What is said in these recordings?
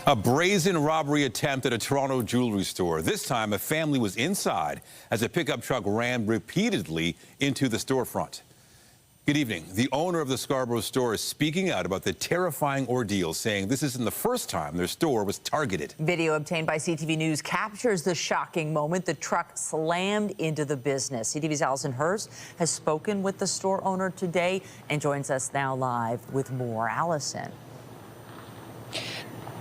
A brazen robbery attempt at a Toronto jewelry store. This time, a family was inside as a pickup truck ran repeatedly into the storefront. Good evening. The owner of the Scarborough store is speaking out about the terrifying ordeal, saying this isn't the first time their store was targeted. Video obtained by CTV News captures the shocking moment the truck slammed into the business. CTV's Allison Hurst has spoken with the store owner today and joins us now live with more. Allison.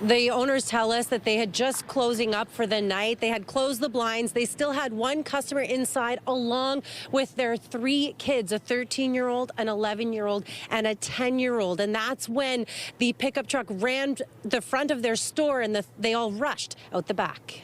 The owners tell us that they had just closing up for the night. They had closed the blinds. They still had one customer inside along with their 3 kids, a 13-year-old, an 11-year-old, and a 10-year-old. And that's when the pickup truck ran the front of their store and they all rushed out the back.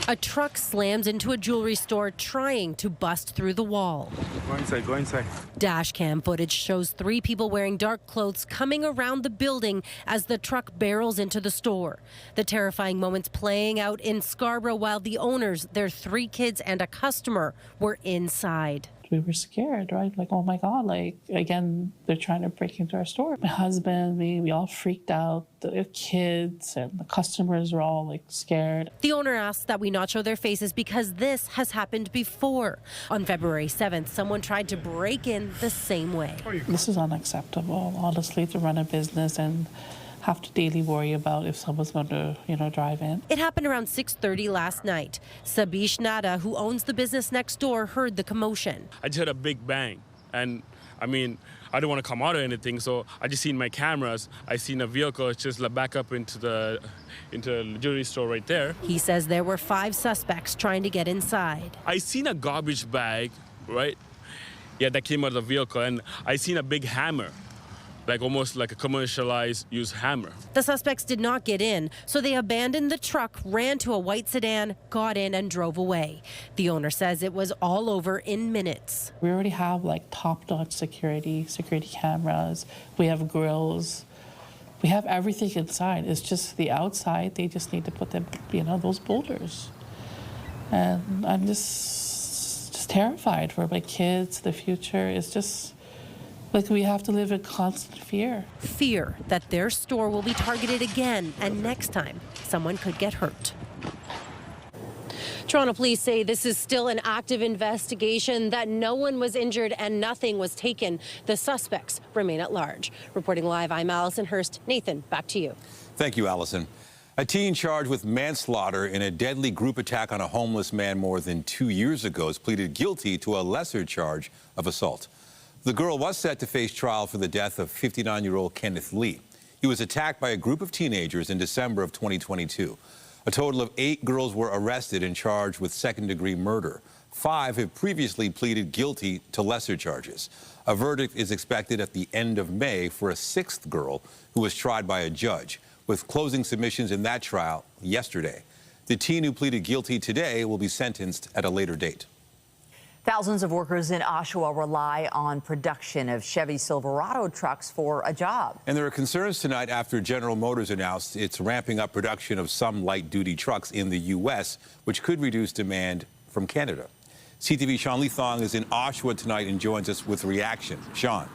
A truck slams into a jewelry store trying to bust through the wall. Go inside, go inside. Dash cam footage shows 3 people wearing dark clothes coming around the building as the truck barrels into the store. The terrifying moments playing out in Scarborough while the owners, their 3 kids and a customer were inside. We were scared, right? Like, oh my God, like, again, they're trying to break into our store. My husband, we all freaked out. The kids and the customers were all like scared. The owner asked that we not show their faces because this has happened before. On February 7th, someone tried to break in the same way. This is unacceptable, honestly, to run a business and have to daily worry about if someone's going to, drive in. It happened around 6:30 last night. Sabish Nada, who owns the business next door, heard the commotion. I just heard a big bang, and I don't want to come out or anything, so I just seen my cameras. I seen a vehicle just back up into the jewelry store right there. He says there were 5 suspects trying to get inside. I seen a garbage bag, right? Yeah, that came out of the vehicle, and I seen a big hammer. Like almost like a commercialized used hammer. The suspects did not get in, so they abandoned the truck, ran to a white sedan, got in and drove away. The owner says it was all over in minutes. We already have like top-notch security cameras. We have grills. We have everything inside. It's just the outside. They just need to put them, those boulders. And I'm just terrified for my kids. The future is just like we have to live in constant fear. Fear that their store will be targeted again, and next time, someone could get hurt. Toronto police say this is still an active investigation, that no one was injured and nothing was taken. The suspects remain at large. Reporting live, I'm Allison Hurst. Nathan, back to you. Thank you, Allison. A teen charged with manslaughter in a deadly group attack on a homeless man more than 2 years ago has pleaded guilty to a lesser charge of assault. The girl was set to face trial for the death of 59-year-old Kenneth Lee. He was attacked by a group of teenagers in December of 2022. A total of 8 girls were arrested and charged with second-degree murder. 5 have previously pleaded guilty to lesser charges. A verdict is expected at the end of May for a 6th girl who was tried by a judge, with closing submissions in that trial yesterday. The teen who pleaded guilty today will be sentenced at a later date. Thousands of workers in Oshawa rely on production of Chevy Silverado trucks for a job. And there are concerns tonight after General Motors announced it's ramping up production of some light-duty trucks in the U.S., which could reduce demand from Canada. CTV Sean Lee Thong is in Oshawa tonight and joins us with reaction. Sean.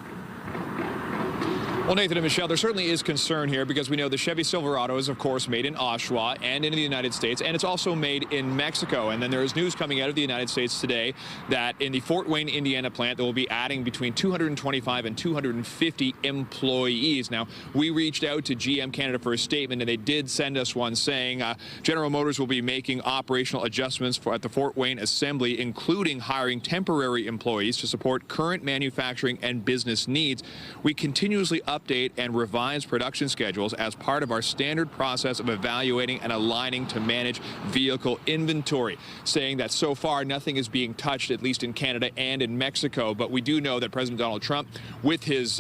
Well, Nathan and Michelle, there certainly is concern here because we know the Chevy Silverado is, of course, made in Oshawa and in the United States, and it's also made in Mexico. And then there is news coming out of the United States today that in the Fort Wayne, Indiana plant, they will be adding between 225 and 250 employees. Now, we reached out to GM Canada for a statement, and they did send us one saying General Motors will be making operational adjustments at the Fort Wayne assembly, including hiring temporary employees to support current manufacturing and business needs. We continuously update and revise production schedules as part of our standard process of evaluating and aligning to manage vehicle inventory, saying that so far nothing is being touched, at least in Canada and in Mexico. But we do know that President Donald Trump, with his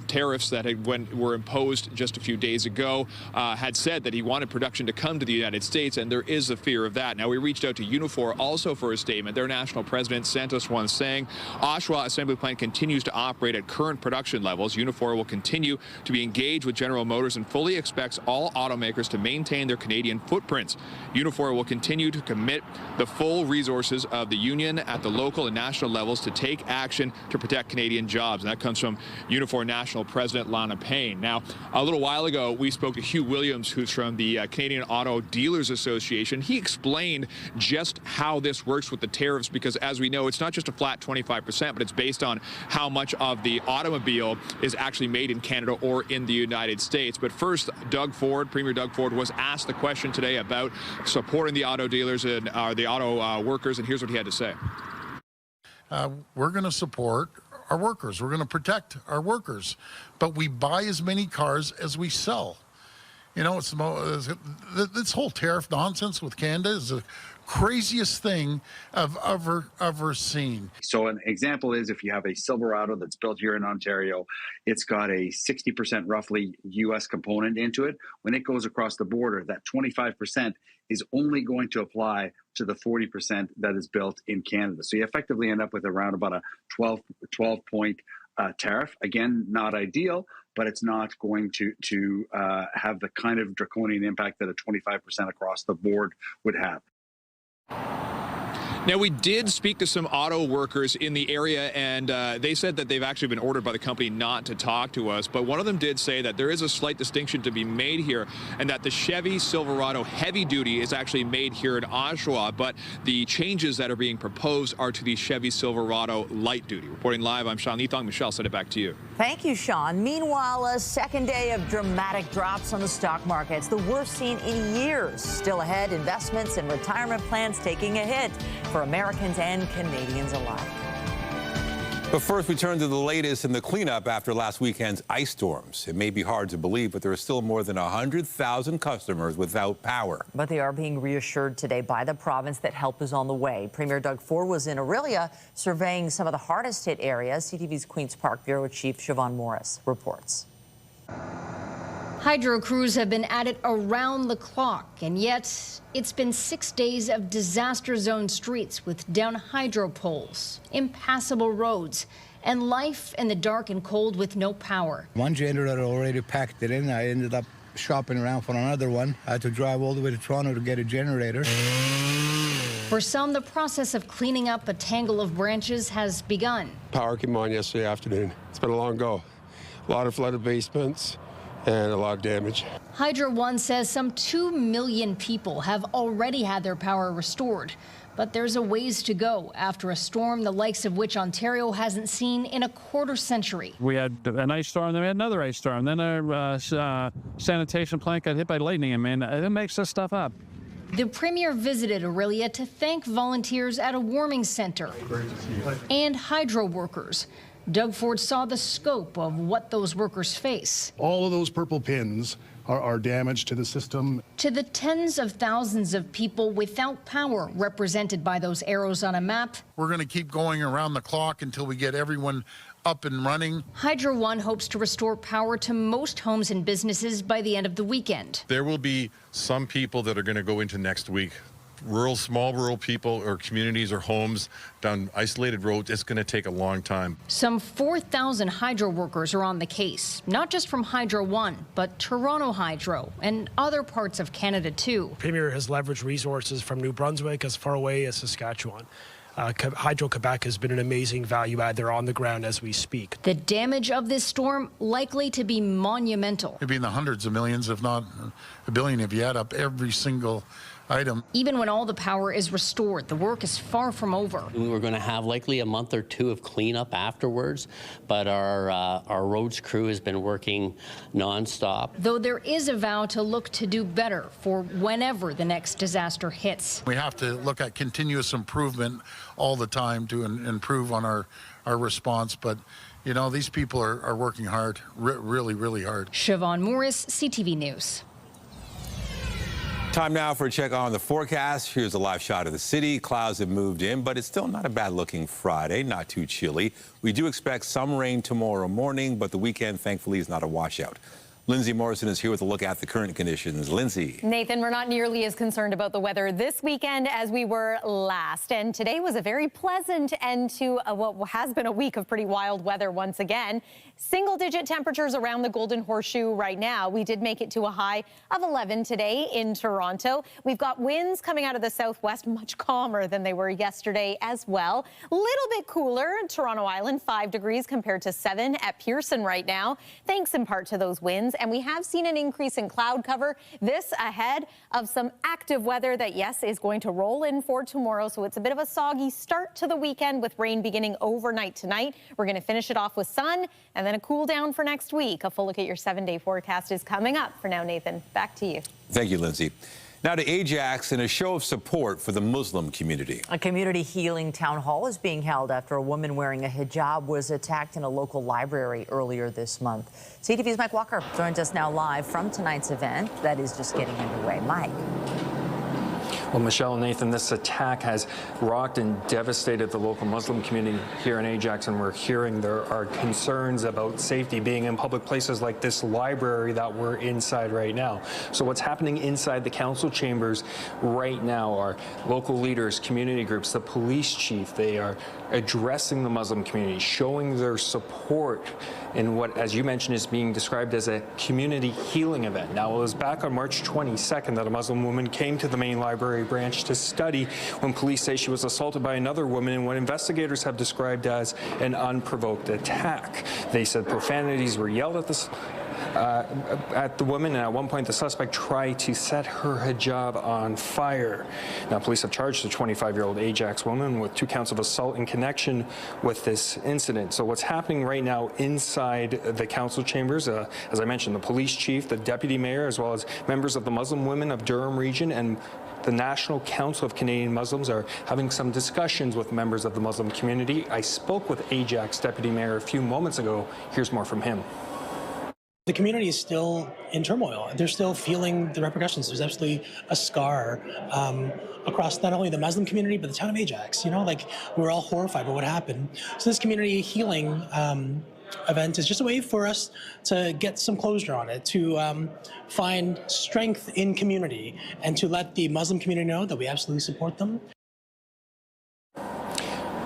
tariffs that were imposed just a few days ago, had said that he wanted production to come to the United States, and there is a fear of that. Now, we reached out to Unifor also for a statement. Their national president sent us one saying Oshawa Assembly Plant continues to operate at current production levels. Unifor will continue continue to be engaged with General Motors and fully expects all automakers to maintain their Canadian footprints. Unifor will continue to commit the full resources of the union at the local and national levels to take action to protect Canadian jobs. And that comes from Unifor National President Lana Payne. Now, a little while ago, we spoke to Hugh Williams, who's from the Canadian Auto Dealers Association. He explained just how this works with the tariffs, because as we know, it's not just a flat 25%, but it's based on how much of the automobile is actually made in Canada or in the United States. But first, Premier Doug Ford was asked the question today about supporting the auto dealers and the auto workers, and here's what he had to say. We're going to support our workers. We're going to protect our workers, but we buy as many cars as we sell. You know, this whole tariff nonsense with Canada is the craziest thing I've ever seen. So an example is if you have a Silverado that's built here in Ontario, it's got a 60% roughly U.S. component into it. When it goes across the border, that 25% is only going to apply to the 40% that is built in Canada. So you effectively end up with around about a 12-point tariff. Again, not ideal, but it's not going to have the kind of draconian impact that a 25% across the board would have. Now, we did speak to some auto workers in the area, and they said that they've actually been ordered by the company not to talk to us. But one of them did say that there is a slight distinction to be made here, and that the Chevy Silverado heavy duty is actually made here in Oshawa, but the changes that are being proposed are to the Chevy Silverado light duty. Reporting live, I'm Sean Leithong. Michelle, send it back to you. Thank you, Sean. Meanwhile, a second day of dramatic drops on the stock markets, the worst seen in years. Still ahead, investments and retirement plans taking a hit for Americans and Canadians alike. But first, we turn to the latest in the cleanup after last weekend's ice storms. It may be hard to believe, but there are still more than 100,000 customers without power. But they are being reassured today by the province that help is on the way. Premier Doug Ford was in Orillia surveying some of the hardest hit areas. CTV's Queen's Park Bureau Chief Siobhan Morris reports. Hydro crews have been at it around the clock, and yet it's been 6 days of disaster-zone streets with down hydro poles, impassable roads, and life in the dark and cold with no power. One generator already packed it in. I ended up shopping around for another one. I had to drive all the way to Toronto to get a generator. For some, the process of cleaning up a tangle of branches has begun. Power came on yesterday afternoon. It's been a long go. A lot of flooded basements and a lot of damage. Hydro One says some 2 million people have already had their power restored. But there's a ways to go after a storm the likes of which Ontario hasn't seen in a quarter century. We had an ice storm, then we had another ice storm, then our sanitation plant got hit by lightning. I mean, it makes this stuff up. The Premier visited Orillia to thank volunteers at a warming center and hydro workers. Doug Ford saw the scope of what those workers face. All of those purple pins are damage to the system. To the tens of thousands of people without power represented by those arrows on a map. We're going to keep going around the clock until we get everyone up and running. Hydro One hopes to restore power to most homes and businesses by the end of the weekend. There will be some people that are going to go into next week. Small rural people or communities or homes down isolated roads, it's going to take a long time. Some 4,000 hydro workers are on the case, not just from Hydro One, but Toronto Hydro and other parts of Canada too. Premier has leveraged resources from New Brunswick as far away as Saskatchewan. Hydro-Quebec has been an amazing value add. They're on the ground as we speak. The damage of this storm likely to be monumental. It'd be in the hundreds of millions, if not a billion, if you add up every single item. Even when all the power is restored, the work is far from over. We're going to have likely a month or two of cleanup afterwards, but our roads crew has been working nonstop. Though there is a vow to look to do better for whenever the next disaster hits. We have to look at continuous improvement all the time to improve on our response, but you know, these people are working hard, really, really hard. Siobhan Morris, CTV News. Time now for a check on the forecast. Here's a live shot of the city. Clouds have moved in, but it's still not a bad-looking Friday, not too chilly. We do expect some rain tomorrow morning, but the weekend, thankfully, is not a washout. Lindsay Morrison is here with a look at the current conditions. Lindsay. Nathan, we're not nearly as concerned about the weather this weekend as we were last. And today was a very pleasant end to what has been a week of pretty wild weather once again. Single-digit temperatures around the Golden Horseshoe right now. We did make it to a high of 11 today in Toronto. We've got winds coming out of the southwest, much calmer than they were yesterday as well. A little bit cooler in Toronto Island, 5 degrees compared to 7 at Pearson right now, thanks in part to those winds. And we have seen an increase in cloud cover. This ahead of some active weather that, yes, is going to roll in for tomorrow. So it's a bit of a soggy start to the weekend with rain beginning overnight tonight. We're going to finish it off with sun and then a cool down for next week. A full look at your 7-day forecast is coming up. For now, Nathan, back to you. Thank you, Lindsay. Now to Ajax in a show of support for the Muslim community. A community healing town hall is being held after a woman wearing a hijab was attacked in a local library earlier this month. CTV's Mike Walker joins us now live from tonight's event that is just getting underway. Mike. Well, Michelle and Nathan, this attack has rocked and devastated the local Muslim community here in Ajax, and we're hearing there are concerns about safety being in public places like this library that we're inside right now. So what's happening inside the council chambers right now are local leaders, community groups, the police chief. They are addressing the Muslim community, showing their support in what, as you mentioned, is being described as a community healing event. Now, it was back on March 22nd that a Muslim woman came to the main library branch to study when police say she was assaulted by another woman in what investigators have described as an unprovoked attack. They said profanities were yelled at the woman, and at one point the suspect tried to set her hijab on fire. Now, police have charged the 25-year-old Ajax woman with 2 counts of assault in connection with this incident. So what's happening right now inside the council chambers, as I mentioned, the police chief, the deputy mayor, as well as members of the Muslim Women of Durham region and the National Council of Canadian Muslims are having some discussions with members of the Muslim community. I spoke with Ajax deputy mayor a few moments ago. Here's more from him. The community is still in turmoil. They're still feeling the repercussions. There's absolutely a scar across not only the Muslim community, but the town of Ajax. You know, like, we're all horrified by what happened. So this community healing event is just a way for us to get some closure on it, to find strength in community, and to let the Muslim community know that we absolutely support them.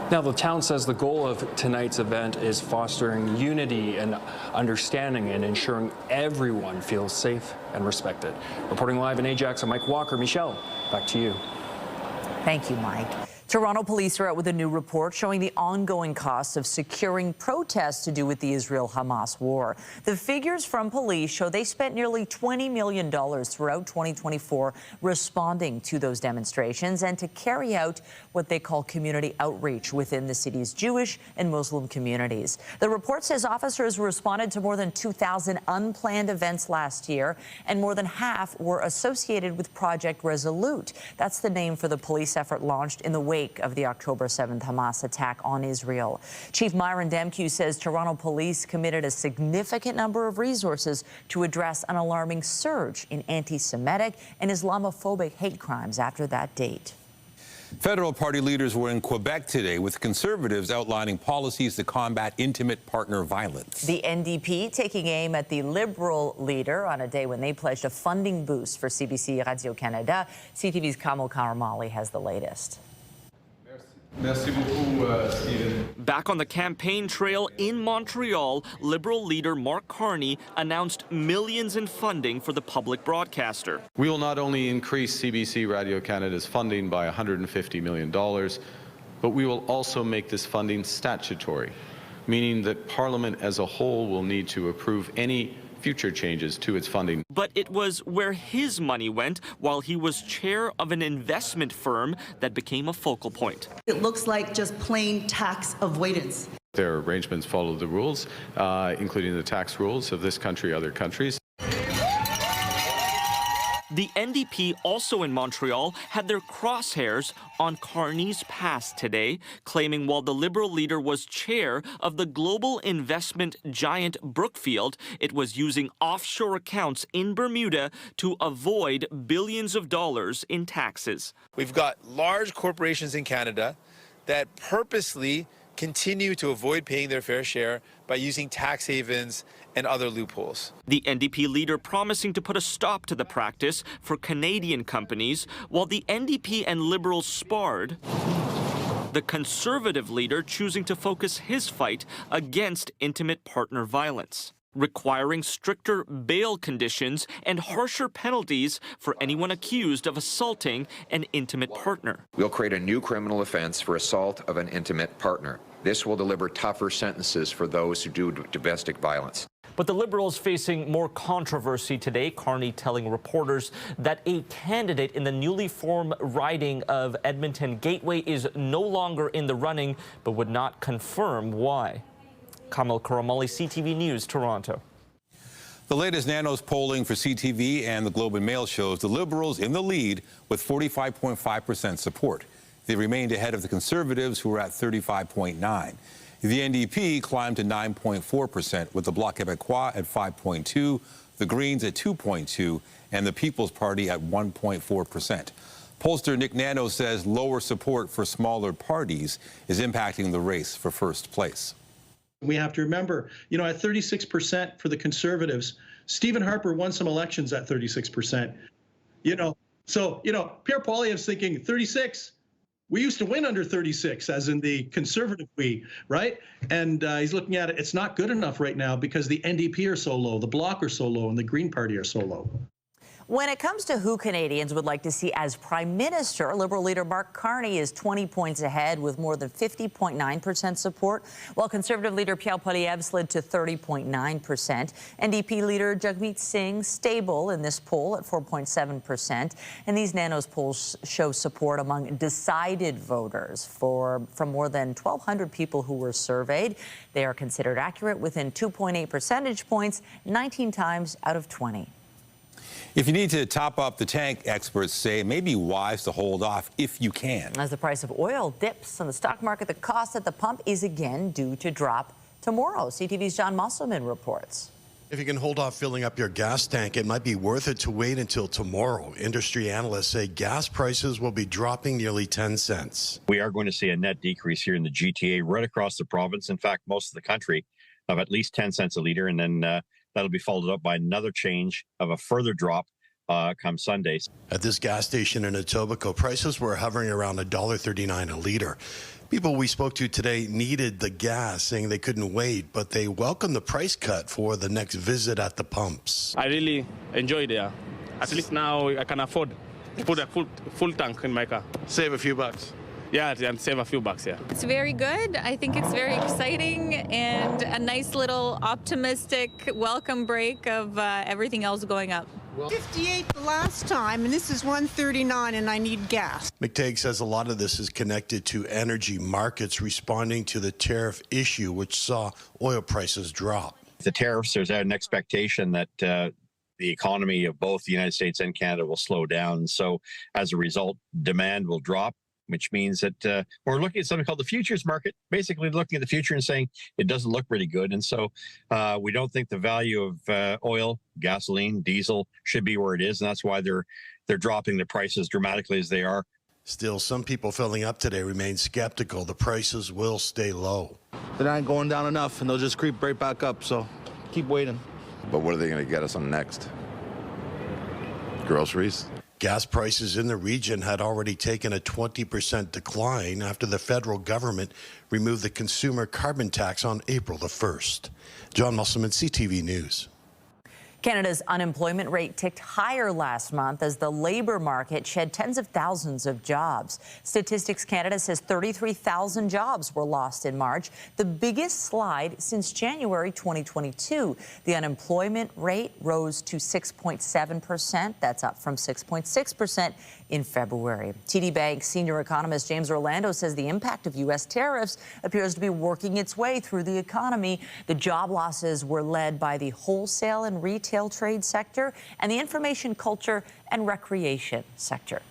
Now, the town says the goal of tonight's event is fostering unity and understanding and ensuring everyone feels safe and respected. Reporting live in Ajax, I'm Mike Walker. Michelle, back to you. Thank you, Mike. Toronto police are out with a new report showing the ongoing costs of securing protests to do with the Israel-Hamas war. The figures from police show they spent nearly $20 million throughout 2024 responding to those demonstrations and to carry out what they call community outreach within the city's Jewish and Muslim communities. The report says officers responded to more than 2,000 unplanned events last year, and more than half were associated with Project Resolute. That's the name for the police effort launched in the wake of the October 7th Hamas attack on Israel. Chief Myron Demkew says Toronto police committed a significant number of resources to address an alarming surge in anti-Semitic and Islamophobic hate crimes after that date. Federal party leaders were in Quebec today with Conservatives outlining policies to combat intimate partner violence. The NDP taking aim at the Liberal leader on a day when they pledged a funding boost for CBC Radio-Canada. CTV's Kamal Karamali has the latest. Back on the campaign trail in Montreal, Liberal leader Mark Carney announced millions in funding for the public broadcaster. We will not only increase CBC Radio-Canada's funding by $150 million, but we will also make this funding statutory, meaning that Parliament as a whole will need to approve any future changes to its funding. But it was where his money went while he was chair of an investment firm that became a focal point. It looks like just plain tax avoidance. Their arrangements follow the rules, including the tax rules of this country, other countries. The NDP, also in Montreal, had their crosshairs on Carney's past today, claiming while the Liberal leader was chair of the global investment giant Brookfield, it was using offshore accounts in Bermuda to avoid billions of dollars in taxes. We've got large corporations in Canada that purposely continue to avoid paying their fair share by using tax havens and other loopholes. The NDP leader promising to put a stop to the practice for Canadian companies, while the NDP and Liberals sparred. The Conservative leader choosing to focus his fight against intimate partner violence, requiring stricter bail conditions and harsher penalties for anyone accused of assaulting an intimate partner. We'll create a new criminal offense for assault of an intimate partner. This will deliver tougher sentences for those who do domestic violence. But the Liberals facing more controversy today, Carney telling reporters that a candidate in the newly formed riding of Edmonton Gateway is no longer in the running, but would not confirm why. Kamal Karamali, CTV News, Toronto. The latest Nanos polling for CTV and the Globe and Mail shows the Liberals in the lead with 45.5% support. They remained ahead of the Conservatives, who were at 35.9%. The NDP climbed to 9.4%, with the Bloc Québécois at 5.2%, the Greens at 2.2%, and the People's Party at 1.4%. Pollster Nick Nano says lower support for smaller parties is impacting the race for first place. We have to remember, at 36% for the Conservatives, Stephen Harper won some elections at 36%. So Pierre Poilievre's thinking 36. We used to win under 36, as in the Conservative we, right? And he's looking at it. It's not good enough right now because the NDP are so low, the Bloc are so low, and the Green Party are so low. When it comes to who Canadians would like to see as Prime Minister, Liberal leader Mark Carney is 20 points ahead with more than 50.9% support, while Conservative leader Pierre Poilievre slid to 30.9%. NDP leader Jagmeet Singh stable in this poll at 4.7%. And these Nanos polls show support among decided voters from more than 1,200 people who were surveyed. They are considered accurate within 2.8 percentage points, 19 times out of 20. If you need to top up the tank, experts say it may be wise to hold off if you can. As the price of oil dips on the stock market, the cost at the pump is again due to drop tomorrow. CTV's John Musselman reports. If you can hold off filling up your gas tank, it might be worth it to wait until tomorrow. Industry analysts say gas prices will be dropping nearly 10 cents. We are going to see a net decrease here in the GTA right across the province. In fact, most of the country of at least 10 cents a litre, and then that'll be followed up by another change of a further drop come Sunday. At this gas station in Etobicoke, prices were hovering around $1.39 a litre. People we spoke to today needed the gas, saying they couldn't wait, but they welcomed the price cut for the next visit at the pumps. I really enjoyed it. At least now I can afford to put a full tank in my car. Save a few bucks. Yeah, and save a few bucks, yeah. It's very good. I think it's very exciting and a nice little optimistic welcome break of everything else going up. 58 the last time, and this is 139, and I need gas. McTagg says a lot of this is connected to energy markets responding to the tariff issue, which saw oil prices drop. The tariffs, there's an expectation that the economy of both the United States and Canada will slow down. So as a result, demand will drop, which means that we're looking at something called the futures market, basically looking at the future and saying it doesn't look really good. And so we don't think the value of oil, gasoline, diesel should be where it is. And that's why they're dropping the prices dramatically as they are. Still, some people filling up today remain skeptical the prices will stay low. They're not going down enough, and they'll just creep right back up. So keep waiting. But what are they going to get us on next? Groceries? Gas prices in the region had already taken a 20% decline after the federal government removed the consumer carbon tax on April the 1st. John Musselman, CTV News. Canada's unemployment rate ticked higher last month as the labor market shed tens of thousands of jobs. Statistics Canada says 33,000 jobs were lost in March, the biggest slide since January 2022. The unemployment rate rose to 6.7%. That's up from 6.6% in February. TD Bank senior economist James Orlando says the impact of U.S. tariffs appears to be working its way through the economy. The job losses were led by the wholesale and retail trade sector and the information culture and recreation sector.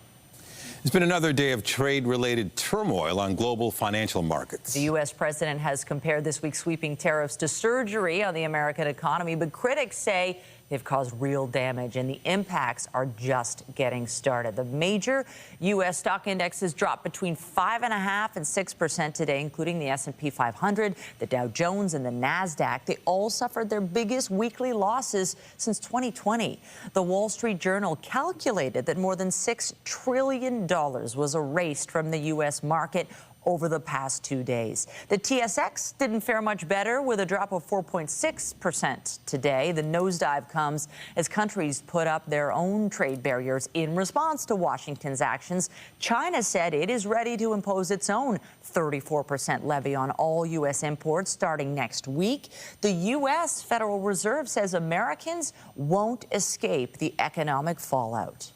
It's been another day of trade-related turmoil on global financial markets. The U.S. president has compared this week's sweeping tariffs to surgery on the American economy, but critics say They've caused real damage, and the impacts are just getting started. The major U.S. stock indexes dropped between 5.5% and 6% today, including the S&P 500, the Dow Jones, and the NASDAQ. They all suffered their biggest weekly losses since 2020. The Wall Street Journal calculated that more than $6 trillion was erased from the U.S. market over the past 2 days. The TSX didn't fare much better, with a drop of 4.6% today. The nosedive comes as countries put up their own trade barriers in response to Washington's actions. China said it is ready to impose its own 34% levy on all U.S. imports starting next week. The U.S. Federal Reserve says Americans won't escape the economic fallout.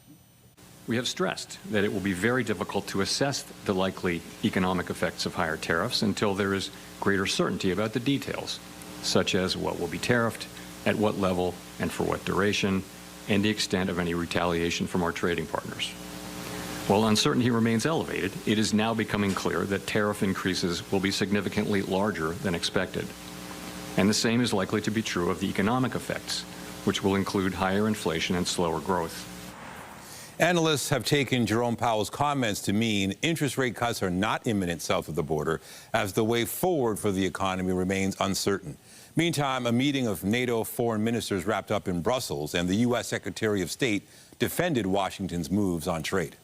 We have stressed that it will be very difficult to assess the likely economic effects of higher tariffs until there is greater certainty about the details, such as what will be tariffed, at what level, and for what duration, and the extent of any retaliation from our trading partners. While uncertainty remains elevated, it is now becoming clear that tariff increases will be significantly larger than expected. And the same is likely to be true of the economic effects, which will include higher inflation and slower growth. Analysts have taken Jerome Powell's comments to mean interest rate cuts are not imminent south of the border, as the way forward for the economy remains uncertain. Meantime, a meeting of NATO foreign ministers wrapped up in Brussels, and the U.S. Secretary of State defended Washington's moves on trade.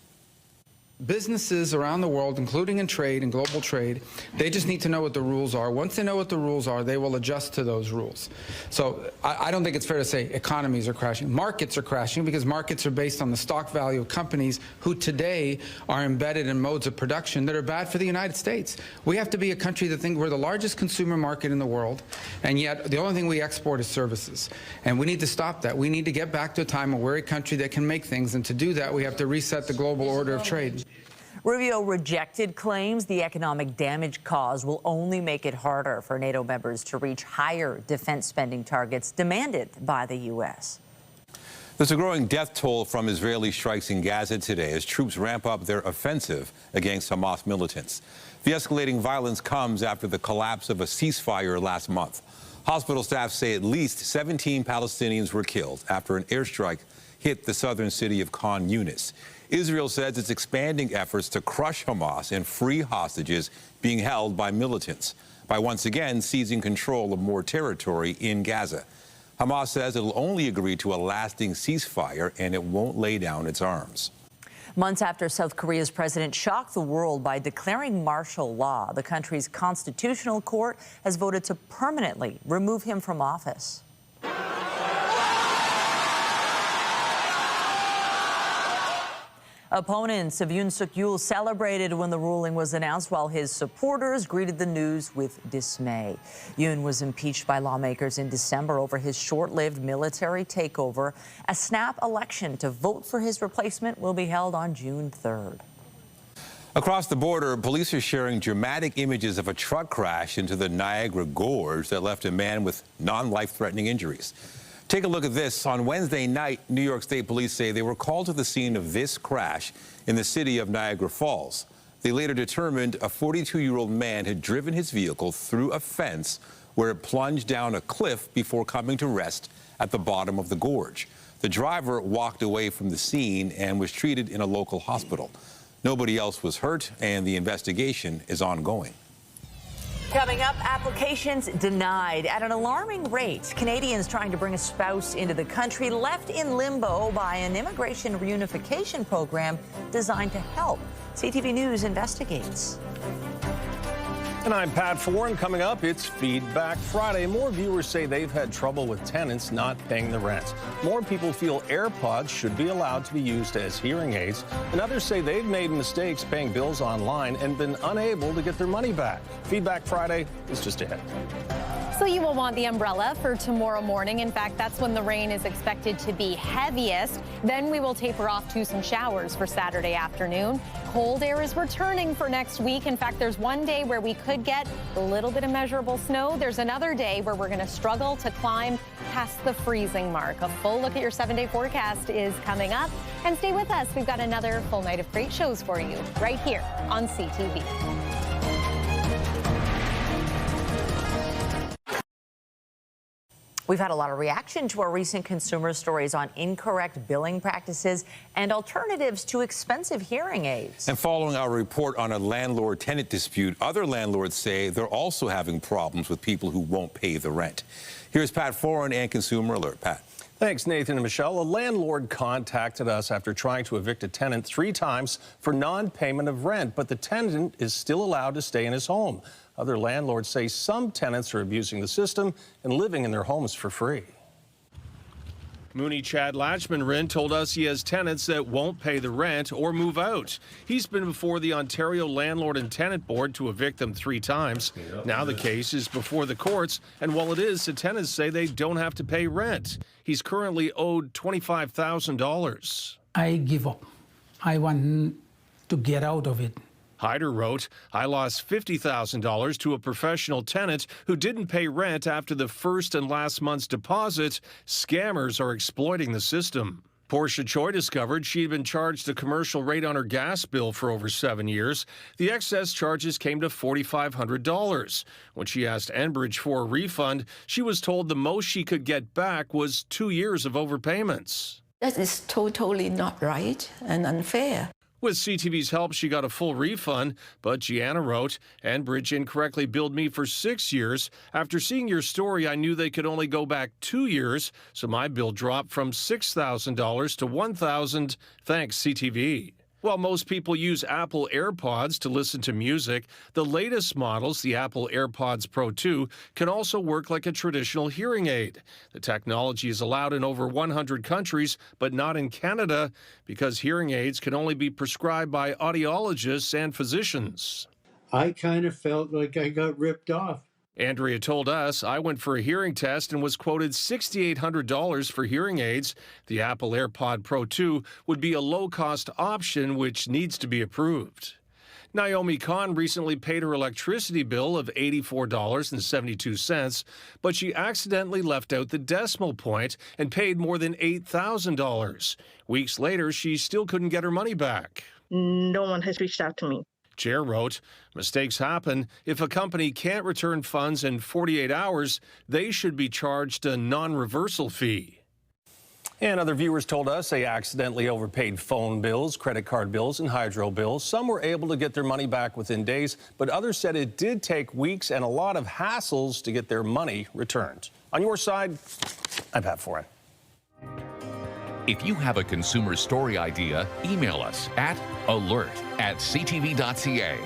Businesses around the world, including in trade and global trade, they just need to know what the rules are. Once they know what the rules are, they will adjust to those rules. So I don't think it's fair to say economies are crashing. Markets are crashing because markets are based on the stock value of companies who today are embedded in modes of production that are bad for the United States. We have to be a country that thinks we're the largest consumer market in the world, and yet the only thing we export is services. And we need to stop that. We need to get back to a time where we're a country that can make things, and to do that, we have to reset the global order of trade. Rubio rejected claims the economic damage caused will only make it harder for NATO members to reach higher defense spending targets demanded by the U.S. There's a growing death toll from Israeli strikes in Gaza today as troops ramp up their offensive against Hamas militants. The escalating violence comes after the collapse of a ceasefire last month. Hospital staff say at least 17 Palestinians were killed after an airstrike hit the southern city of Khan Yunis. Israel says it's expanding efforts to crush Hamas and free hostages being held by militants by once again seizing control of more territory in Gaza. Hamas says it'll only agree to a lasting ceasefire and it won't lay down its arms. Months after South Korea's president shocked the world by declaring martial law, the country's constitutional court has voted to permanently remove him from office. Opponents of Yoon Suk-yeol celebrated when the ruling was announced, while his supporters greeted the news with dismay. Yoon was impeached by lawmakers in December over his short-lived military takeover. A snap election to vote for his replacement will be held on June 3rd. Across the border, police are sharing dramatic images of a truck crash into the Niagara Gorge that left a man with non-life-threatening injuries. Take a look at this. On Wednesday night, New York State Police say they were called to the scene of this crash in the city of Niagara Falls. They later determined a 42-year-old man had driven his vehicle through a fence where it plunged down a cliff before coming to rest at the bottom of the gorge. The driver walked away from the scene and was treated in a local hospital. Nobody else was hurt, and the investigation is ongoing. Coming up, applications denied at an alarming rate. Canadians trying to bring a spouse into the country left in limbo by an immigration reunification program designed to help. CTV News investigates. And I'm Pat Foran. Coming up, it's Feedback Friday. More viewers say they've had trouble with tenants not paying the rent. More people feel AirPods should be allowed to be used as hearing aids. And others say they've made mistakes paying bills online and been unable to get their money back. Feedback Friday is just ahead. So you will want the umbrella for tomorrow morning. In fact, that's when the rain is expected to be heaviest. Then we will taper off to some showers for Saturday afternoon. Cold air is returning for next week. In fact, there's one day where we could get a little bit of measurable snow. There's another day where we're going to struggle to climb past the freezing mark. A full look at your 7-day forecast is coming up. And stay with us. We've got another full night of great shows for you right here on CTV. We've had a lot of reaction to our recent consumer stories on incorrect billing practices and alternatives to expensive hearing aids. And following our report on a landlord-tenant dispute, other landlords say they're also having problems with people who won't pay the rent. Here's Pat Foran and Consumer Alert. Pat. Thanks, Nathan and Michelle. A landlord contacted us after trying to evict a tenant 3 times for non-payment of rent, but the tenant is still allowed to stay in his home. Other landlords say some tenants are abusing the system and living in their homes for free. Mooney Chad Latchman-Rin told us he has tenants that won't pay the rent or move out. He's been before the Ontario Landlord and Tenant Board to evict them 3 times. Now the case is before the courts, and while it is, the tenants say they don't have to pay rent. He's currently owed $25,000. I give up. I want to get out of it. Hyder wrote, I lost $50,000 to a professional tenant who didn't pay rent after the first and last month's deposit. Scammers are exploiting the system. Portia Choi discovered she'd been charged a commercial rate on her gas bill for over 7 years. The excess charges came to $4,500. When she asked Enbridge for a refund, she was told the most she could get back was 2 years of overpayments. That is totally not right and unfair. With CTV's help, she got a full refund, but Gianna wrote, Enbridge incorrectly billed me for 6 years. After seeing your story, I knew they could only go back 2 years, so my bill dropped from $6,000 to $1,000. Thanks, CTV. While most people use Apple AirPods to listen to music, the latest models, the Apple AirPods Pro 2, can also work like a traditional hearing aid. The technology is allowed in over 100 countries, but not in Canada, because hearing aids can only be prescribed by audiologists and physicians. I kind of felt like I got ripped off. Andrea told us, I went for a hearing test and was quoted $6,800 for hearing aids. The Apple AirPod Pro 2 would be a low-cost option, which needs to be approved. Naomi Khan recently paid her electricity bill of $84.72, but she accidentally left out the decimal point and paid more than $8,000. Weeks later, she still couldn't get her money back. No one has reached out to me. Chair wrote, mistakes happen. If a company can't return funds in 48 hours, they should be charged a non-reversal fee. And other viewers told us they accidentally overpaid phone bills, credit card bills, and hydro bills. Some were able to get their money back within days, but others said it did take weeks and a lot of hassles to get their money returned. On your side, I'm Pat Foran. If you have a consumer story idea, email us at alert@ctv.ca.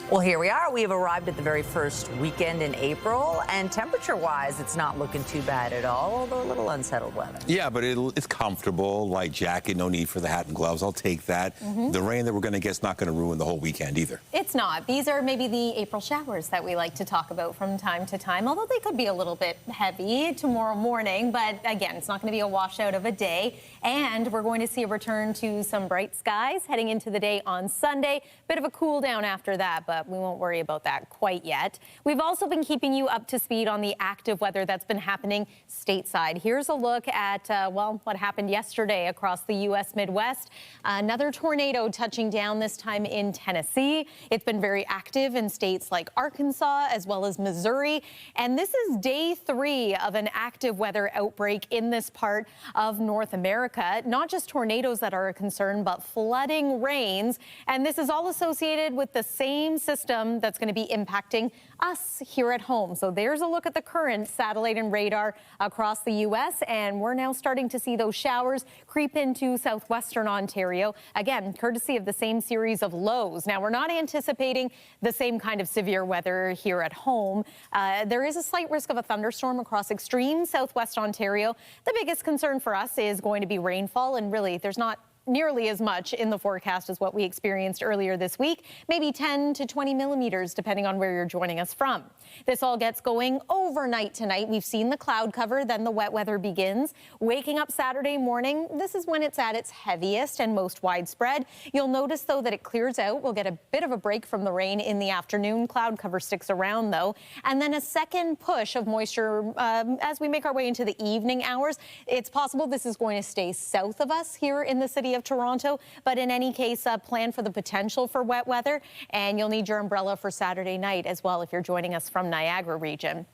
Well, here we are. We have arrived at the very first weekend in April, and temperature-wise, it's not looking too bad at all, although a little unsettled weather. Yeah, but it's comfortable, light jacket, no need for the hat and gloves. I'll take that. The rain that we're going to get is not going to ruin the whole weekend either. It's not. These are maybe the April showers that we like to talk about from time to time, although they could be a little bit heavy tomorrow morning. But again, it's not going to be a washout of a day. And we're going to see a return to some bright skies heading into the day on Sunday. Bit of a cool down after that, but we won't worry about that quite yet. We've also been keeping you up to speed on the active weather that's been happening stateside. Here's a look at, well, what happened yesterday across the U.S. Midwest. Another tornado touching down, this time in Tennessee. It's been very active in states like Arkansas as well as Missouri. And this is day 3 of an active weather outbreak in this part of North America. Not just tornadoes that are a concern, but flooding rains. And this is all associated with the same system that's going to be impacting us here at home. So there's a look at the current satellite and radar across the U.S. And we're now starting to see those showers creep into southwestern Ontario. Again, courtesy of the same series of lows. Now, we're not anticipating the same kind of severe weather here at home. There is a slight risk of a thunderstorm across extreme southwest Ontario. The biggest concern for us is going to be rainfall, and really there's not nearly as much in the forecast as what we experienced earlier this week, maybe 10 to 20 millimeters, depending on where you're joining us from. This all gets going overnight tonight. We've seen the cloud cover, then the wet weather begins. Waking up Saturday morning, this is when it's at its heaviest and most widespread. You'll notice, though, that it clears out. We'll get a bit of a break from the rain in the afternoon. Cloud cover sticks around, though. And then a second push of moisture as we make our way into the evening hours. It's possible this is going to stay south of us here in the city of Toronto, but in any case, plan for the potential for wet weather, and you'll need your umbrella for Saturday night as well if you're joining us from Niagara region.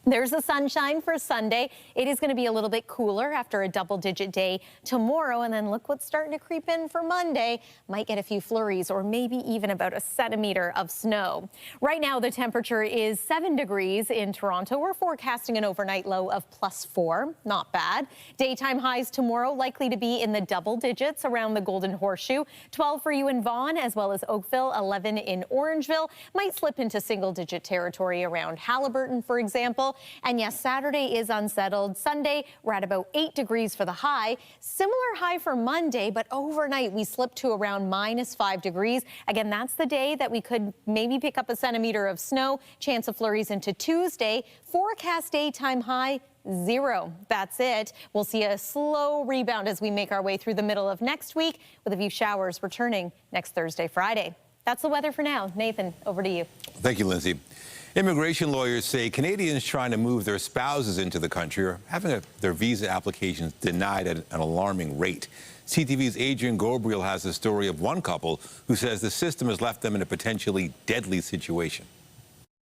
There's the sunshine for Sunday. It is going to be a little bit cooler after a double-digit day tomorrow. And then look what's starting to creep in for Monday. Might get a few flurries or maybe even about a centimeter of snow. Right now, the temperature is 7 degrees in Toronto. We're forecasting an overnight low of +4. Not bad. Daytime highs tomorrow likely to be in the double digits around the Golden Horseshoe. 12 for you in Vaughan, as well as Oakville, 11 in Orangeville. Might slip into single-digit territory around Haliburton, for example. And yes, Saturday is unsettled. Sunday, we're at about 8 degrees for the high. Similar high for Monday, but overnight we slip to around -5 degrees. Again, that's the day that we could maybe pick up a centimeter of snow. Chance of flurries into Tuesday. Forecast daytime high 0. That's it. We'll see a slow rebound as we make our way through the middle of next week, with a few showers returning next Thursday, Friday. That's the weather for now. Nathan, over to you. Thank you, Lindsay. Immigration lawyers say Canadians trying to move their spouses into the country are having their visa applications denied at an alarming rate. CTV's Adrian Gabriel has the story of one couple who says the system has left them in a potentially deadly situation.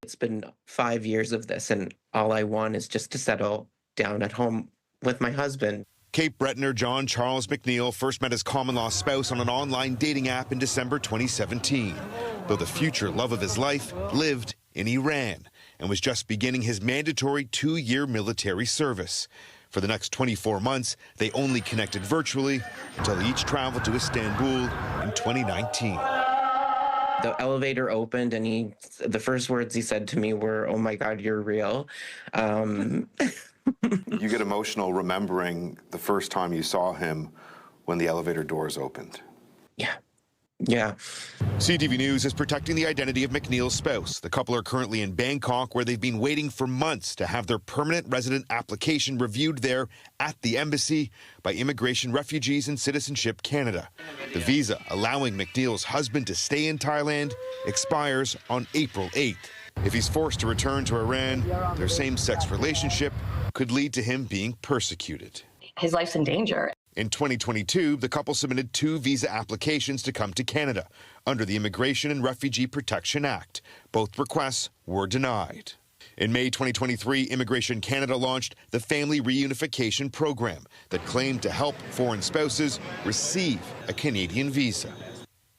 It's been 5 years of this, and all I want is just to settle down at home with my husband. Cape Bretoner John Charles McNeil first met his common-law spouse on an online dating app in December 2017, though the future love of his life lived in Iran and was just beginning his mandatory 2-year military service. For the next 24 months, they only connected virtually until they each traveled to Istanbul in 2019. The elevator opened, and the first words he said to me were, "Oh my God, you're real." You get emotional remembering the first time you saw him when the elevator doors opened. Yeah. CTV News is protecting the identity of McNeil's spouse. The couple are currently in Bangkok, where they've been waiting for months to have their permanent resident application reviewed there at the embassy by Immigration, Refugees and Citizenship Canada. The visa allowing McNeil's husband to stay in Thailand expires on April 8th. If he's forced to return to Iran, their same-sex relationship could lead to him being persecuted. His life's in danger. In 2022, the couple submitted 2 visa applications to come to Canada under the Immigration and Refugee Protection Act. Both requests were denied. In May 2023, Immigration Canada launched the Family Reunification Program that claimed to help foreign spouses receive a Canadian visa.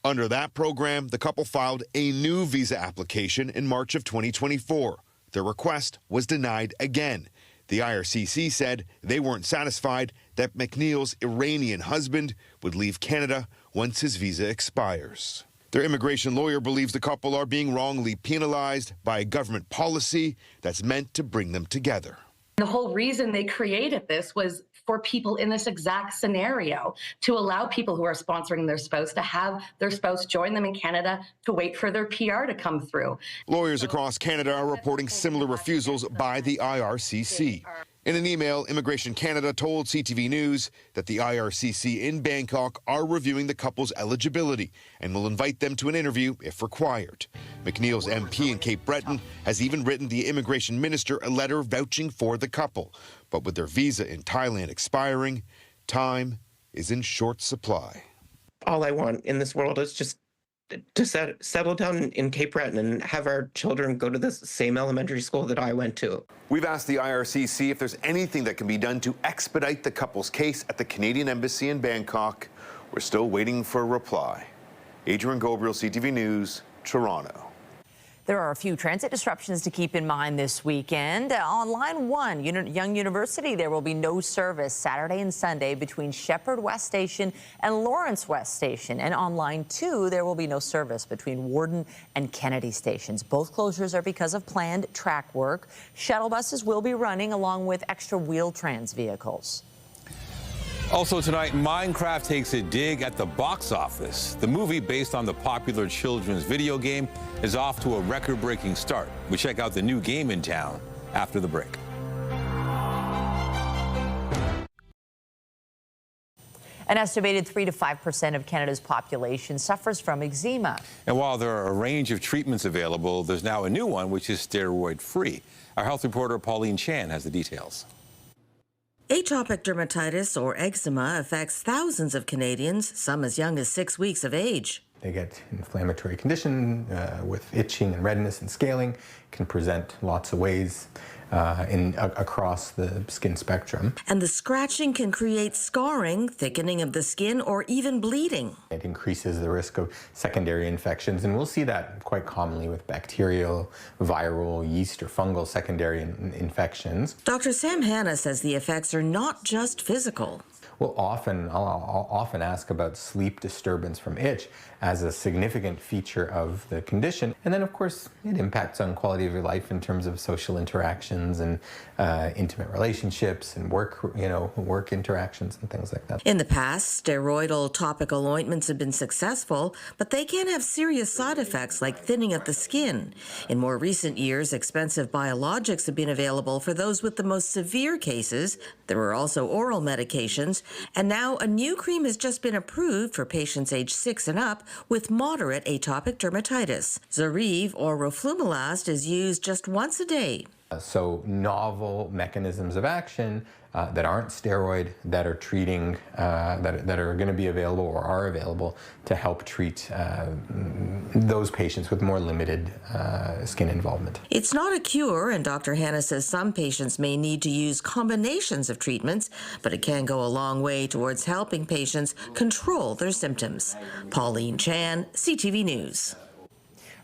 Under that program, the couple filed a new visa application in March of 2024. Their request was denied again. The IRCC said they weren't satisfied that McNeil's Iranian husband would leave Canada once his visa expires. Their immigration lawyer believes the couple are being wrongly penalized by a government policy that's meant to bring them together. The whole reason they created this was for people in this exact scenario, to allow people who are sponsoring their spouse to have their spouse join them in Canada to wait for their PR to come through. Lawyers across Canada are reporting similar refusals by the IRCC. In an email, Immigration Canada told CTV News that the IRCC in Bangkok are reviewing the couple's eligibility and will invite them to an interview if required. McNeil's MP in Cape Breton has even written the immigration minister a letter vouching for the couple. But with their visa in Thailand expiring, time is in short supply. All I want in this world is just to settle down in Cape Breton and have our children go to the same elementary school that I went to. We've asked the IRCC if there's anything that can be done to expedite the couple's case at the Canadian Embassy in Bangkok. We're still waiting for a reply. Adrian Gabriel, CTV News, Toronto. There are a few transit disruptions to keep in mind this weekend. On Line 1, Young University, there will be no service Saturday and Sunday between Shepherd West Station and Lawrence West Station. And on Line 2, there will be no service between Warden and Kennedy stations. Both closures are because of planned track work. Shuttle buses will be running along with extra Wheel-Trans vehicles. Also tonight, Minecraft takes a dig at the box office. The movie, based on the popular children's video game, is off to a record-breaking start. We check out the new game in town after the break. An estimated 3 to 5% of Canada's population suffers from eczema. And while there are a range of treatments available, there's now a new one which is steroid-free. Our health reporter Pauline Chan has the details. Atopic dermatitis, or eczema, affects thousands of Canadians, some as young as 6 weeks of age. They get inflammatory condition with itching and redness and scaling, can present lots of ways across the skin spectrum. And the scratching can create scarring, thickening of the skin, or even bleeding. It increases the risk of secondary infections, and we'll see that quite commonly with bacterial, viral, yeast, or fungal secondary infections. Dr. Sam Hanna says the effects are not just physical. I'll often ask about sleep disturbance from itch as a significant feature of the condition. And then, of course, it impacts on quality of your life in terms of social interactions and intimate relationships and work interactions and things like that. In the past, steroidal topical ointments have been successful, but they can have serious side effects like thinning of the skin. In more recent years, expensive biologics have been available for those with the most severe cases. There are also oral medications. And now a new cream has just been approved for patients aged 6 and up with moderate atopic dermatitis. Zoryve or roflumilast is used just once a day. So novel mechanisms of action that aren't steroid, that are treating, that are going to be available or are available to help treat those patients with more limited skin involvement. It's not a cure, and Dr. Hanna says some patients may need to use combinations of treatments, but it can go a long way towards helping patients control their symptoms. Pauline Chan, CTV News.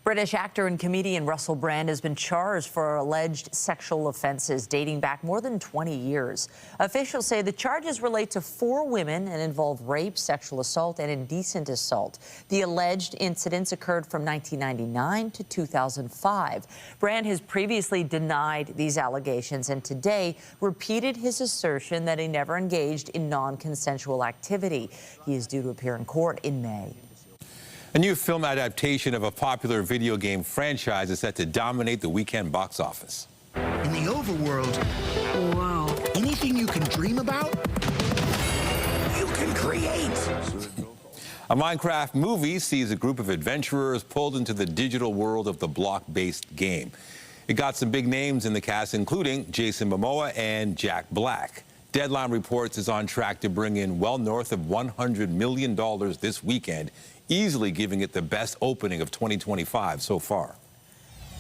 British actor and comedian Russell Brand has been charged for alleged sexual offenses dating back more than 20 years. Officials say the charges relate to 4 women and involve rape, sexual assault, and indecent assault. The alleged incidents occurred from 1999 to 2005. Brand has previously denied these allegations and today repeated his assertion that he never engaged in non-consensual activity. He is due to appear in court in May. A new film adaptation of a popular video game franchise is set to dominate the weekend box office. In the overworld, wow, anything you can dream about, you can create. A Minecraft movie sees a group of adventurers pulled into the digital world of the block-based game. It got some big names in the cast, including Jason Momoa and Jack Black. Deadline reports it's on track to bring in well north of $100 million this weekend, easily giving it the best opening of 2025 so far.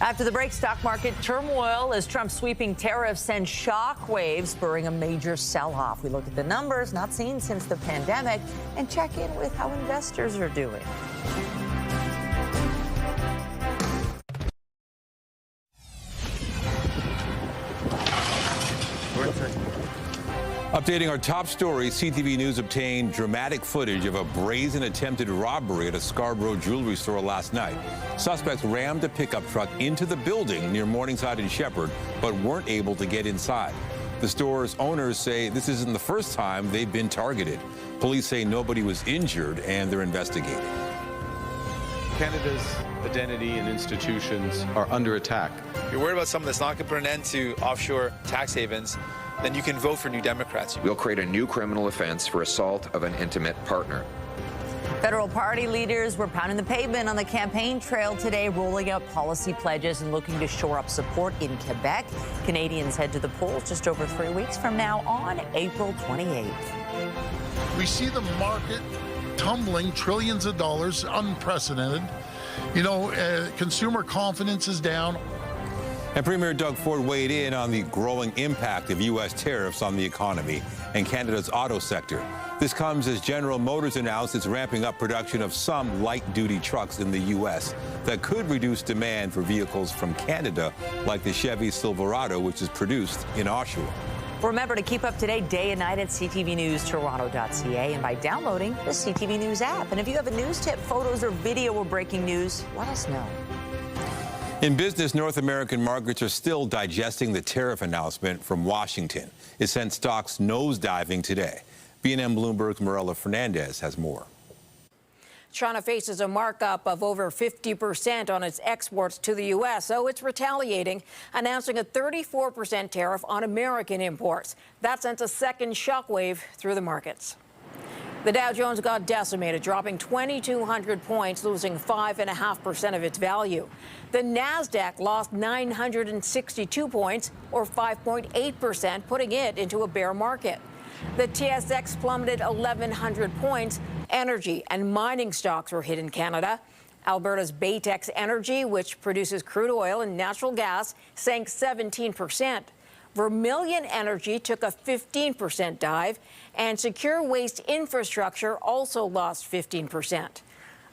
After the break, stock market turmoil as Trump's sweeping tariffs send shockwaves, spurring a major sell-off. We look at the numbers not seen since the pandemic and check in with how investors are doing. Updating our top story, CTV News obtained dramatic footage of a brazen attempted robbery at a Scarborough jewelry store last night. Suspects rammed a pickup truck into the building near Morningside and Shepherd, but weren't able to get inside. The store's owners say this isn't the first time they've been targeted. Police say nobody was injured and they're investigating. Canada's identity and institutions are under attack. If you're worried about something that's not going to put an end to offshore tax havens, then you can vote for New Democrats. We'll create a new criminal offense for assault of an intimate partner. Federal party leaders were pounding the pavement on the campaign trail today, rolling out policy pledges and looking to shore up support in Quebec. Canadians head to the polls just over 3 weeks from now on April 28th. We see the market tumbling trillions of dollars, unprecedented. Consumer confidence is down. And Premier Doug Ford weighed in on the growing impact of U.S. tariffs on the economy and Canada's auto sector. This comes as General Motors announced it's ramping up production of some light-duty trucks in the U.S. that could reduce demand for vehicles from Canada, like the Chevy Silverado, which is produced in Oshawa. Remember to keep up to date day and night at ctvnewstoronto.ca and by downloading the CTV News app. And if you have a news tip, photos, or video or breaking news, let us know. In business, North American markets are still digesting the tariff announcement from Washington. It sent stocks nosediving today. B&M Bloomberg's Morella Fernandez has more. China faces a markup of over 50% on its exports to the U.S., so it's retaliating, announcing a 34% tariff on American imports. That sent a second shockwave through the markets. The Dow Jones got decimated, dropping 2,200 points, losing 5.5% of its value. The Nasdaq lost 962 points, or 5.8%, putting it into a bear market. The TSX plummeted 1,100 points, Energy and mining stocks were hit in Canada. Alberta's Baytex Energy, which produces crude oil and natural gas, sank 17%. Vermilion Energy took a 15% dive, and Secure Waste Infrastructure also lost 15%.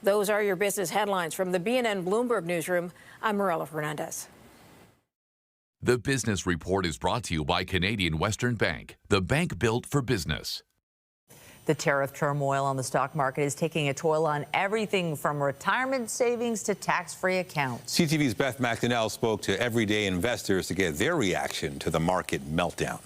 Those are your business headlines from the BNN Bloomberg Newsroom. I'm Morella Fernandez. The Business Report is brought to you by Canadian Western Bank, the bank built for business. The tariff turmoil on the stock market is taking a toll on everything from retirement savings to tax-free accounts. CTV's Beth McDonnell spoke to everyday investors to get their reaction to the market meltdown.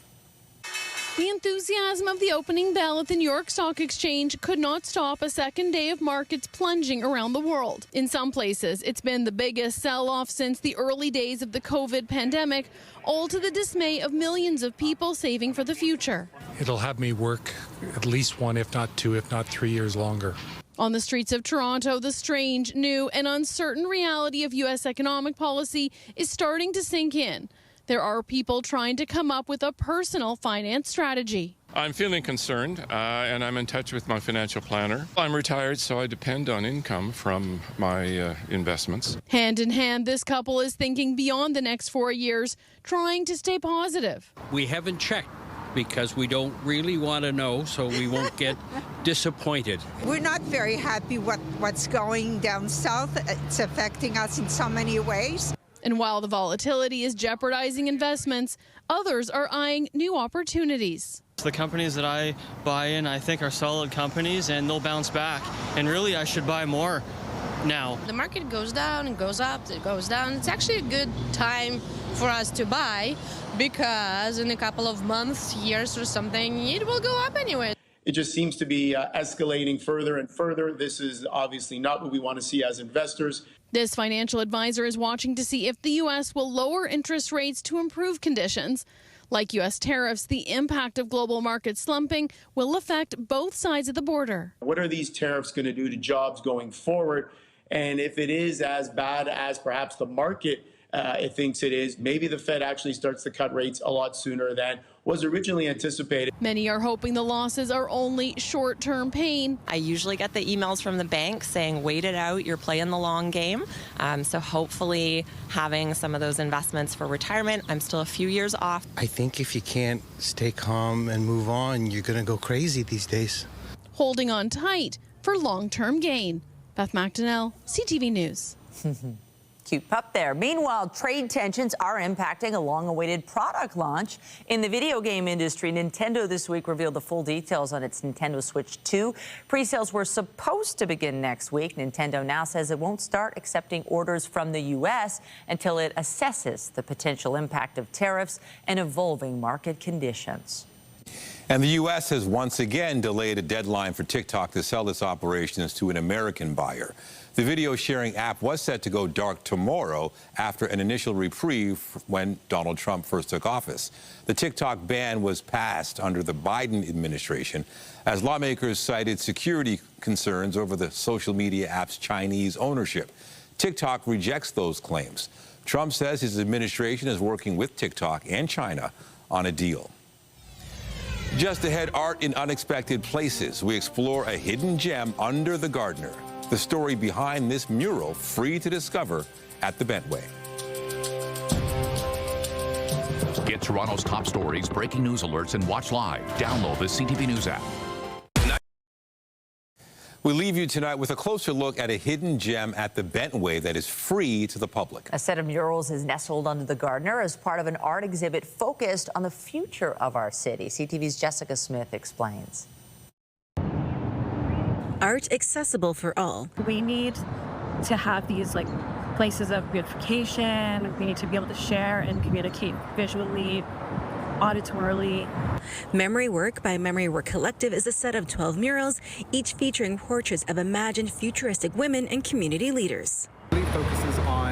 The enthusiasm of the opening bell at the New York Stock Exchange could not stop a second day of markets plunging around the world. In some places, it's been the biggest sell-off since the early days of the COVID pandemic, all to the dismay of millions of people saving for the future. It'll have me work at least 1, if not 2, if not 3 years longer. On the streets of Toronto, the strange, new, and uncertain reality of U.S. economic policy is starting to sink in. There are people trying to come up with a personal finance strategy. I'm feeling concerned, and I'm in touch with my financial planner. I'm retired, so I depend on income from my investments. Hand in hand, this couple is thinking beyond the next 4 years, trying to stay positive. We haven't checked because we don't really want to know, so we won't get disappointed. We're not very happy what's going down south. It's affecting us in so many ways. And while the volatility is jeopardizing investments, others are eyeing new opportunities. The companies that I buy in, I think, are solid companies, and they'll bounce back. And really, I should buy more now. The market goes down and goes up, it goes down. It's actually a good time for us to buy because in a couple of months, years or something, it will go up anyway. It just seems to be escalating further and further. This is obviously not what we want to see as investors. This financial advisor is watching to see if the U.S. will lower interest rates to improve conditions. Like U.S. tariffs, the impact of global market slumping will affect both sides of the border. What are these tariffs going to do to jobs going forward? And if it is as bad as perhaps the market it thinks it is, maybe the Fed actually starts to cut rates a lot sooner than was originally anticipated. Many are hoping the losses are only short-term pain. I usually get the emails from the bank saying, wait it out, you're playing the long game. So hopefully having some of those investments for retirement, I'm still a few years off. I think if you can't stay calm and move on, you're going to go crazy these days. Holding on tight for long-term gain. Beth McDonnell, CTV News. Cute pup there. Meanwhile, trade tensions are impacting a long-awaited product launch in the video game industry. Nintendo this week revealed the full details on its Nintendo Switch 2. Pre-sales were supposed to begin next week. Nintendo now says it won't start accepting orders from the U.S. until it assesses the potential impact of tariffs and evolving market conditions. And the U.S. has once again delayed a deadline for TikTok to sell its operations to an American buyer. The video-sharing app was set to go dark tomorrow after an initial reprieve when Donald Trump first took office. The TikTok ban was passed under the Biden administration as lawmakers cited security concerns over the social media app's Chinese ownership. TikTok rejects those claims. Trump says his administration is working with TikTok and China on a deal. Just ahead, art in unexpected places. We explore a hidden gem under the Gardner. The story behind this mural, free to discover at the Bentway. Get Toronto's top stories, breaking news alerts, and watch live. Download the CTV News app. We leave you tonight with a closer look at a hidden gem at the Bentway that is free to the public. A set of murals is nestled under the Gardner as part of an art exhibit focused on the future of our city. CTV's Jessica Smith explains. Art accessible for all. We need to have these places of beautification. We need to be able to share and communicate visually, auditorily. Memory Work by Memory Work Collective is a set of 12 murals, each featuring portraits of imagined futuristic women and community leaders. It really focuses on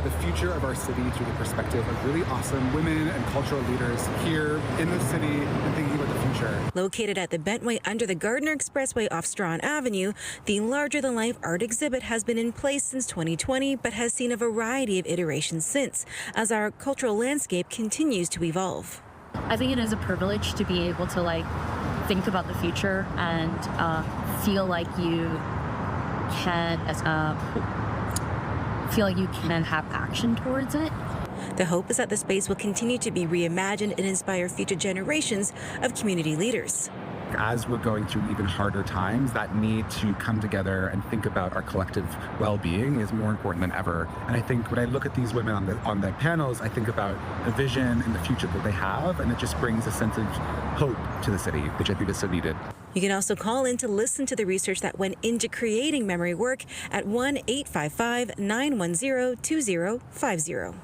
the future of our city through the perspective of really awesome women and cultural leaders here in the city and thinking about the future. Located at the Bentway under the Gardner Expressway off Strawn Avenue, the larger-than-life art exhibit has been in place since 2020 but has seen a variety of iterations since, as our cultural landscape continues to evolve. I think it is a privilege to be able to think about the future and feel like you can have action towards it. The hope is that the space will continue to be reimagined and inspire future generations of community leaders. As we're going through even harder times, that need to come together and think about our collective well-being is more important than ever. And I think when I look at these women on the panels, I think about the vision and the future that they have, and it just brings a sense of hope to the city, which I think is so needed. You can also call in to listen to the research that went into creating memory work at 1-855-910-2050.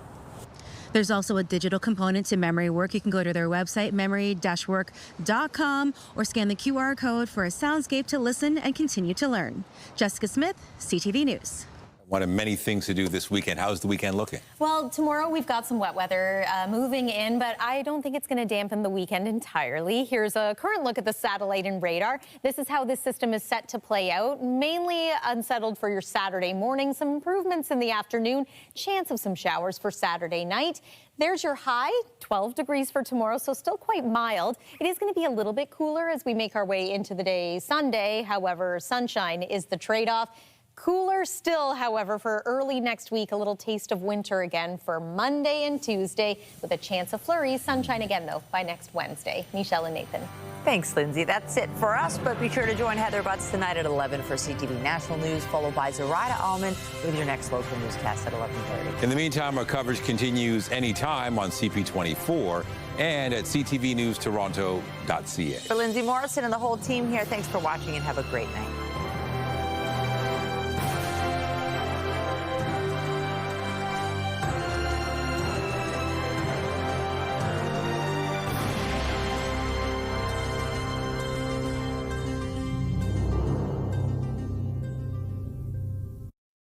There's also a digital component to Memory Work. You can go to their website, memory-work.com, or scan the QR code for a soundscape to listen and continue to learn. Jessica Smith, CTV News. One of many things to do this weekend. How's the weekend looking? Well, tomorrow we've got some wet weather moving in, but I don't think it's going to dampen the weekend entirely. Here's a current look at the satellite and radar. This is how this system is set to play out. Mainly unsettled for your Saturday morning. Some improvements in the afternoon. Chance of some showers for Saturday night. There's your high, 12 degrees for tomorrow, so still quite mild. It is going to be a little bit cooler as we make our way into the day Sunday. However, sunshine is the trade-off. Cooler still, however, for early next week. A little taste of winter again for Monday and Tuesday with a chance of flurries. Sunshine again, though, by next Wednesday. Michelle and Nathan. Thanks, Lindsay. That's it for us, but be sure to join Heather Butts tonight at 11 for CTV National News, followed by Zoraida Allman with your next local newscast at 11:30. In the meantime, our coverage continues anytime on CP24 and at ctvnewstoronto.ca. For Lindsay Morrison and the whole team here, thanks for watching and have a great night.